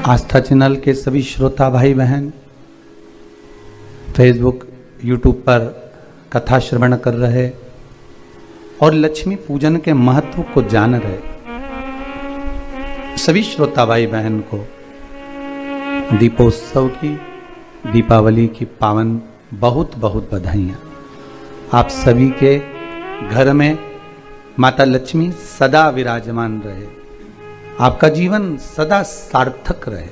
आस्था channel के सभी श्रोता भाई बहन फेसबुक यूट्यूब पर कथा श्रवण कर रहे और लक्ष्मी पूजन के महत्व को जान रहे सभी श्रोता भाई बहन को दीपोत्सव की, दीपावली की पावन बहुत बहुत बधाइयाँ। आप सभी के घर में माता लक्ष्मी सदा विराजमान रहे, आपका जीवन सदा सार्थक रहे।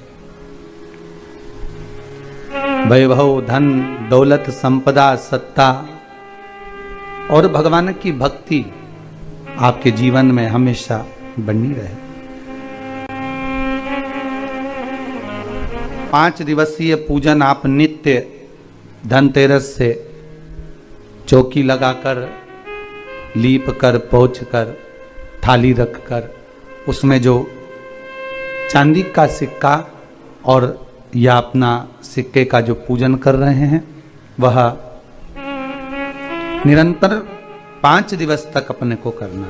वैभव, धन, दौलत, संपदा, सत्ता और भगवान की भक्ति आपके जीवन में हमेशा बनी रहे। 5 दिवसीय पूजन आप नित्य धनतेरस से चौकी लगाकर, लीप कर, पोंछ कर, थाली रख कर उसमें जो चांदी का सिक्का और या अपना सिक्के का जो पूजन कर रहे हैं वह निरंतर 5 दिवस तक अपने को करना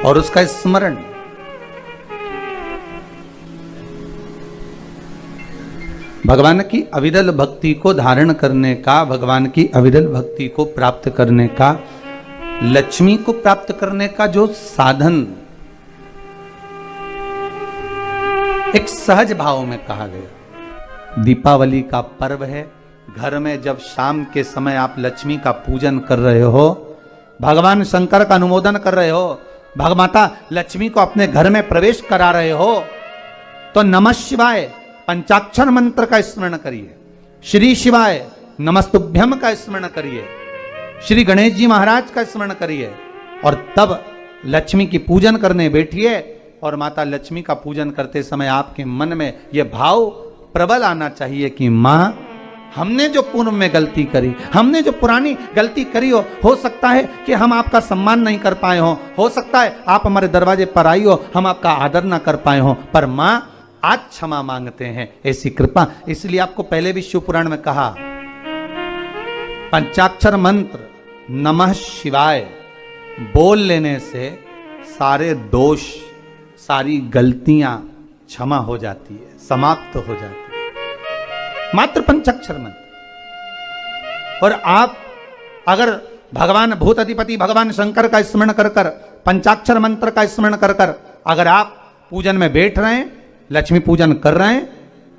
और उसका स्मरण भगवान की अविरल भक्ति को धारण करने का, भगवान की अविरल भक्ति को प्राप्त करने का, लक्ष्मी को प्राप्त करने का जो साधन एक सहज भाव में कहा गया। दीपावली का पर्व है, घर में जब शाम के समय आप लक्ष्मी का पूजन कर रहे हो, भगवान शंकर का अनुमोदन कर रहे हो, भगमाता लक्ष्मी को अपने घर में प्रवेश करा रहे हो, तो नमः शिवाय पंचाक्षर मंत्र का स्मरण करिए, श्री शिवाय नमस्तुभ्यम का स्मरण करिए, श्री गणेश जी महाराज का स्मरण करिए और तब लक्ष्मी की पूजन करने बैठिए। और माता लक्ष्मी का पूजन करते समय आपके मन में यह भाव प्रबल आना चाहिए कि माँ, हमने जो पूर्व में गलती करी, हमने जो पुरानी गलती करी हो सकता है कि हम आपका सम्मान नहीं कर पाए हो सकता है आप हमारे दरवाजे पर आई हो, हम आपका आदर ना कर पाए हो, पर माँ आज क्षमा मांगते हैं, ऐसी कृपा। इसलिए आपको पहले भी शिव पुराण में कहा, पंचाक्षर मंत्र नमः शिवाय बोल लेने से सारे दोष, सारी गलतियां क्षमा हो जाती है, समाप्त हो जाती है, मात्र पंचाक्षर मंत्र। और आप अगर भगवान भूत अधिपति भगवान शंकर का स्मरण कर कर, पंचाक्षर मंत्र का स्मरण कर कर अगर आप पूजन में बैठ रहे हैं, लक्ष्मी पूजन कर रहे हैं,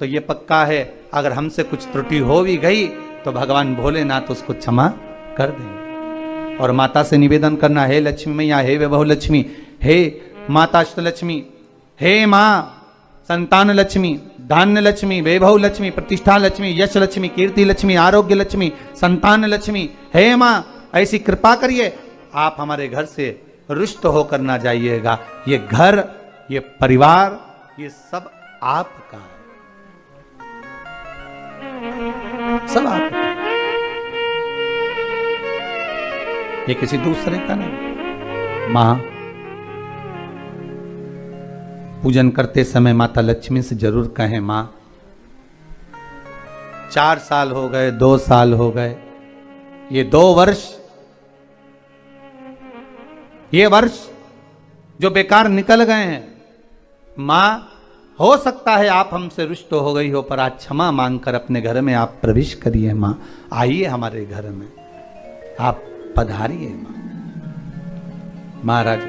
तो ये पक्का है अगर हमसे कुछ त्रुटि हो भी गई तो भगवान भोलेनाथ उसको क्षमा कर देंगे। और माता से निवेदन करना, हे लक्ष्मी मैया, हे वैभव लक्ष्मी, हे माता अष्टलक्ष्मी, हे माँ संतान लक्ष्मी, धान्य लक्ष्मी, वैभव लक्ष्मी, प्रतिष्ठा लक्ष्मी, यश लक्ष्मी, कीर्ति लक्ष्मी, आरोग्य लक्ष्मी, संतान लक्ष्मी, हे माँ ऐसी कृपा करिए, आप हमारे घर से रुष्ट होकर ना जाइएगा। ये घर, ये परिवार, ये सब आपका है, सब आपका, ये किसी दूसरे का नहीं। मां पूजन करते समय माता लक्ष्मी से जरूर कहें, मां 4 साल हो गए, 2 साल हो गए, ये 2 वर्ष, ये वर्ष जो बेकार निकल गए हैं, मां हो सकता है आप हमसे रुष्ट हो गई हो, पर आज क्षमा मांगकर अपने घर में आप प्रवेश करिए। मां आइए हमारे घर में, आप पधारिए। मां महाराज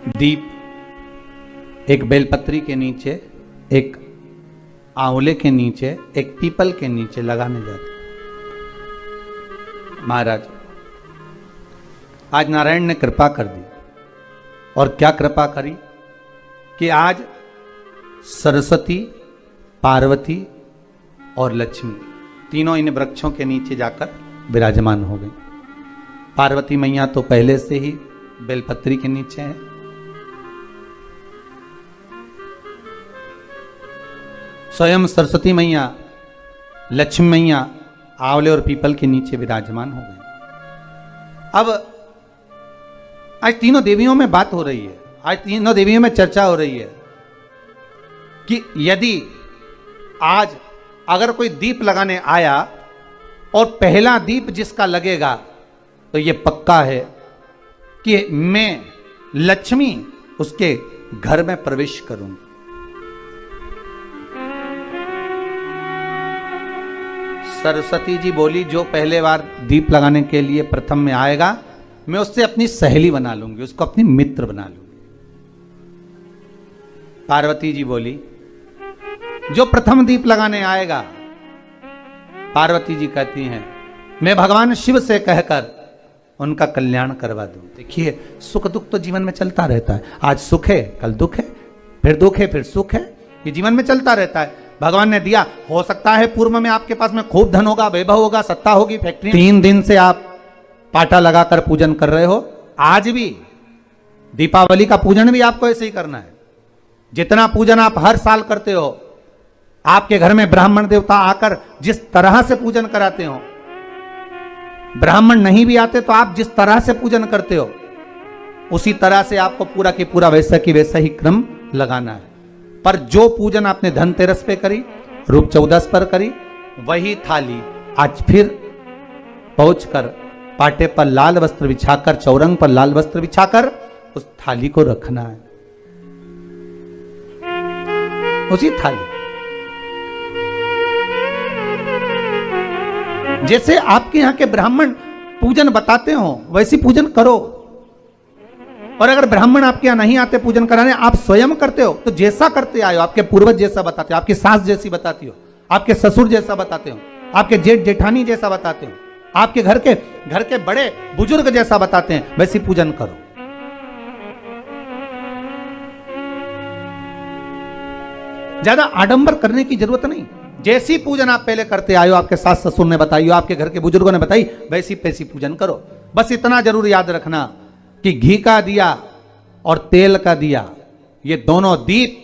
दीप एक बेलपत्री के नीचे, एक आंवले के नीचे, एक पीपल के नीचे लगाने जाते। महाराज आज नारायण ने कृपा कर दी, और क्या कृपा करी कि आज सरस्वती, पार्वती और लक्ष्मी तीनों इन वृक्षों के नीचे जाकर विराजमान हो गई। पार्वती मैया तो पहले से ही बेलपत्री के नीचे है, स्वयं सरस्वती मैया, लक्ष्मी मैया आंवले और पीपल के नीचे विराजमान हो गई। अब आज तीनों देवियों में बात हो रही है, आज तीनों देवियों में चर्चा हो रही है कि यदि आज अगर कोई दीप लगाने आया और पहला दीप जिसका लगेगा तो ये पक्का है कि मैं लक्ष्मी उसके घर में प्रवेश करूंगी। सरस्वती जी बोली, जो पहले बार दीप लगाने के लिए प्रथम में आएगा, मैं उससे अपनी सहेली बना लूंगी, उसको अपनी मित्र बना लूंगी। पार्वती जी बोली, जो प्रथम दीप लगाने आएगा, पार्वती जी कहती हैं, मैं भगवान शिव से कहकर उनका कल्याण करवा दूं। देखिए, सुख दुख तो जीवन में चलता रहता है। आज सुख है, कल दुख है, फिर दुख है, फिर सुख है। ये जीवन में चलता रहता है। भगवान ने दिया, हो सकता है पूर्व में आपके पास में खूब धन होगा, वैभव होगा, सत्ता होगी, फैक्ट्री। 3 दिन से आप पाटा लगाकर पूजन कर रहे हो। आज भी दीपावली का पूजन भी आपको ऐसे ही करना है। जितना पूजन आप हर साल करते हो, आपके घर में ब्राह्मण देवता आकर जिस तरह से पूजन कराते हो, ब्राह्मण नहीं भी आते तो आप जिस तरह से पूजन करते हो, उसी तरह से आपको पूरा की पूरा वैसा की वैसा ही क्रम लगाना है। पर जो पूजन आपने धनतेरस पे करी, रूप चौदस पर करी, वही थाली आज फिर पहुंचकर पाटे पर लाल वस्त्र बिछाकर, चौरंग पर लाल वस्त्र बिछाकर उस थाली को रखना है। उसी थाली, जैसे आपके यहां के ब्राह्मण पूजन बताते हो, वैसी पूजन करो। और अगर ब्राह्मण आपके यहां नहीं आते पूजन कराने, आप स्वयं करते हो, तो जैसा करते आए हो, आपके पूर्वज जैसा बताते हो, आपकी सास जैसी बताती हो, आपके ससुर जैसा बताते हो, आपके जेठ जेठानी जैसा बताते हो, आपके घर के बड़े बुजुर्ग जैसा बताते हैं, वैसी पूजन करो। ज्यादा आडंबर करने की जरूरत नहीं। जैसी पूजन आप पहले करते आए हो, आपके सास ससुर ने बताई हो, आपके घर के बुजुर्गों ने बताई, वैसी पैसी पूजन करो। बस इतना जरूर याद रखना कि घी का दिया और तेल का दिया, ये दोनों दीप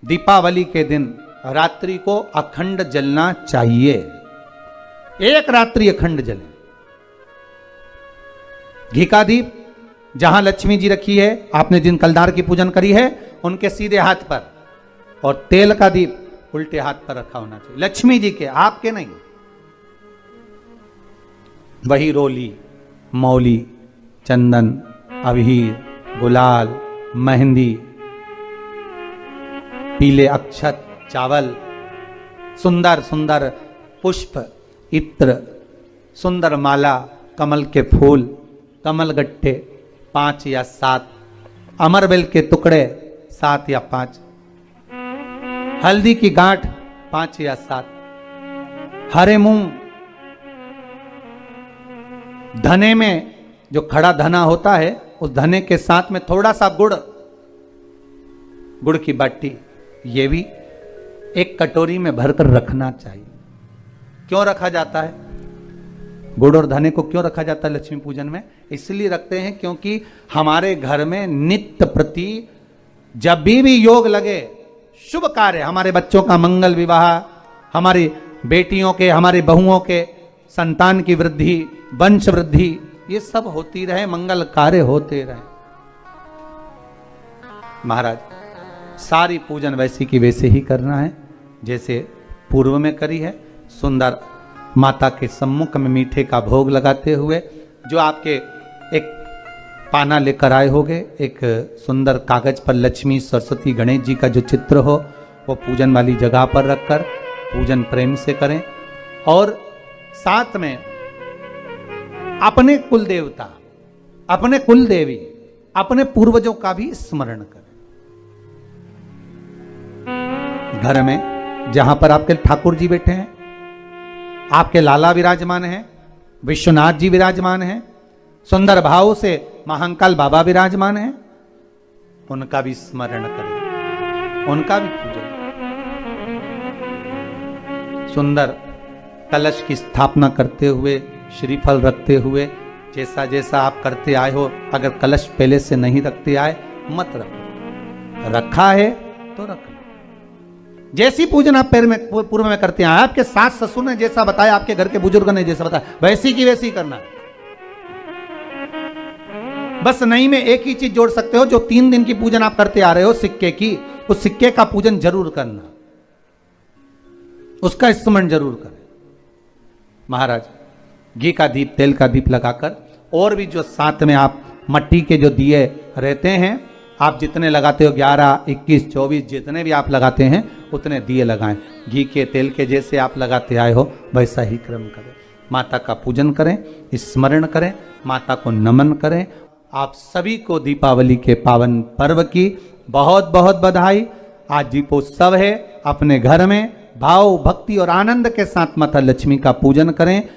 दीपावली के दिन रात्रि को अखंड जलना चाहिए। एक रात्रि अखंड जले। घी का दीप जहां लक्ष्मी जी रखी है, आपने जिन कलदार की पूजन करी है, उनके सीधे हाथ पर, और तेल का दीप उल्टे हाथ पर रखा होना चाहिए, लक्ष्मी जी के, आपके नहीं। वही रोली, मौली, चंदन, अबीर, गुलाल, मेहंदी, पीले अक्षत, चावल, सुंदर सुंदर पुष्प, इत्र, सुंदर माला, कमल के फूल, कमल गट्टे 5 या 7, अमरबेल के टुकड़े 7 या 5, हल्दी की गांठ 5 या 7, हरे मूंग, धने में जो खड़ा धना होता है, उस धने के साथ में थोड़ा सा गुड़, गुड़ की बाटी, ये भी एक कटोरी में भरकर रखना चाहिए। क्यों रखा जाता है गुड़ और धने को? क्यों रखा जाता है लक्ष्मी पूजन में? इसलिए रखते हैं क्योंकि हमारे घर में नित्य प्रति जब भी योग लगे, शुभ कार्य, हमारे बच्चों का मंगल विवाह, हमारी बेटियों के, हमारी बहुओं के संतान की वृद्धि, वंश वृद्धि, ये सब होती रहे, मंगल कार्य होते रहे। महाराज, सारी पूजन वैसी की वैसे ही करना है जैसे पूर्व में करी है। सुंदर माता के सम्मुख में मीठे का भोग लगाते हुए, जो आपके एक पाना लेकर आए होगे, एक सुंदर कागज पर लक्ष्मी, सरस्वती, गणेश जी का जो चित्र हो, वो पूजन वाली जगह पर रखकर पूजन प्रेम से करें। और साथ में अपने कुल देवता, अपने कुल देवी, अपने पूर्वजों का भी स्मरण करें। घर में जहां पर आपके ठाकुर जी बैठे हैं, आपके लाला विराजमान हैं, विश्वनाथ जी विराजमान हैं, सुंदर भाव से महाकाल बाबा विराजमान हैं, उनका भी स्मरण करें, उनका भी पूजन। सुंदर कलश की स्थापना करते हुए, श्रीफल रखते हुए, जैसा जैसा आप करते आए हो, अगर कलश पहले से नहीं रखते आए, मत रखो। रखा है तो रखो। जैसी पूजन आप पूर्व में करते आए, आपके सास ससुर ने जैसा बताया, आपके घर के बुजुर्ग ने जैसा बताया, वैसी की वैसी करना है। बस नहीं में एक ही चीज जोड़ सकते हो, जो 3 दिन की पूजन आप करते आ रहे हो सिक्के की, उस सिक्के का पूजन जरूर करना, उसका स्मरण जरूर करें। महाराज, घी का दीप, तेल का दीप लगाकर, और भी जो साथ में आप मट्टी के जो दिए रहते हैं, आप जितने लगाते हो 11, 21, 24 जितने भी आप लगाते हैं उतने दिए लगाएं। घी के तेल के जैसे आप लगाते आए हो वैसा ही क्रम करें। माता का पूजन करें, स्मरण करें, माता को नमन करें। आप सभी को दीपावली के पावन पर्व की बहुत बहुत बधाई। आज दीपोत्सव है। अपने घर में भाव भक्ति और आनंद के साथ माता लक्ष्मी का पूजन करें।